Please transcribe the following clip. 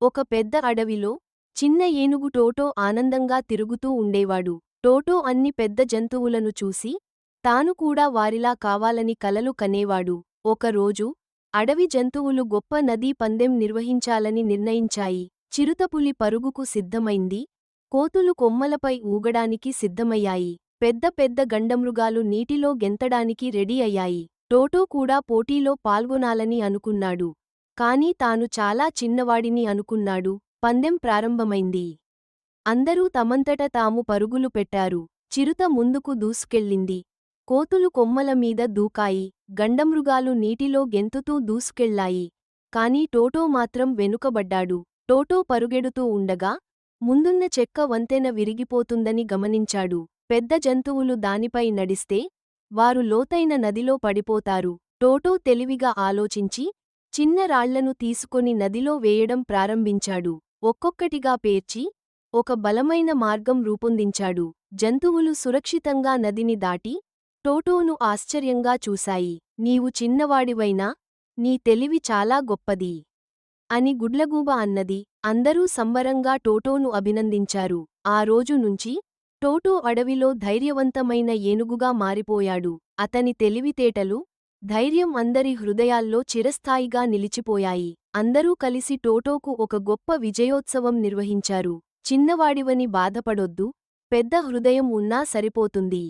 ఒక పెద్ద అడవిలో చిన్న ఏనుగు టోటో ఆనందంగా తిరుగుతూ ఉండేవాడు. టోటో అన్ని పెద్ద జంతువులను చూసి తాను కూడా వారిలా కావాలని కలలు కనేవాడు. ఒకరోజు అడవి జంతువులు గొప్ప నదీ పందెం నిర్వహించాలని నిర్ణయించాయి. చిరుతపులి పరుగుకు సిద్ధమైంది. కోతులు కొమ్మలపై ఊగడానికి సిద్ధమయ్యాయి. పెద్ద పెద్ద గండమృగాలు నీటిలో గెంతడానికి రెడీ అయ్యాయి. టోటో కూడా పోటీలో పాల్గొనాలని అనుకున్నాడు. కాని తాను చాలా చిన్నవాడిని అనుకున్నాడు. పందెం ప్రారంభమైంది. అందరూ తమంతట తాము పరుగులు పెట్టారు. చిరుత ముందుకు దూసుకెళ్ళింది. కోతులు కొమ్మల మీద దూకాయి. గండమృగాలు నీటిలో గెంతుతూ దూసుకెళ్ళాయి. కాని టోటో మాత్రం వెనుకబడ్డాడు. టోటో పరుగెడుతూ ఉండగా ముందున్న చెక్క వంతెన విరిగిపోతుందని గమనించాడు. పెద్ద జంతువులు దానిపై నడిస్తే వారు లోతైన నదిలో పడిపోతారు. టోటో తెలివిగా ఆలోచించి చిన్న రాళ్లను తీసుకొని నదిలో వేయడం ప్రారంభించాడు. ఒక్కొక్కటిగా పేర్చి ఒక బలమైన మార్గం రూపొందించాడు. జంతువులు సురక్షితంగా నదిని దాటి టోటోను ఆశ్చర్యంగా చూశాయి. నీవు చిన్నవాడివైనా నీ తెలివి చాలా గొప్పది అని గుడ్లగూబ అన్నది. అందరూ సంబరంగా టోటోను అభినందించారు. ఆ రోజు నుంచి టోటో అడవిలో ధైర్యవంతమైన ఏనుగుగా మారిపోయాడు. అతని తెలివితేటలు, ధైర్యం అందరి హృదయాల్లో చిరస్థాయిగా నిలిచిపోయాయి. అందరూ కలిసి టోటోకు ఒక గొప్ప విజయోత్సవం నిర్వహించారు. చిన్నవాడివని బాధపడొద్దు, పెద్ద హృదయం ఉన్నా సరిపోతుంది.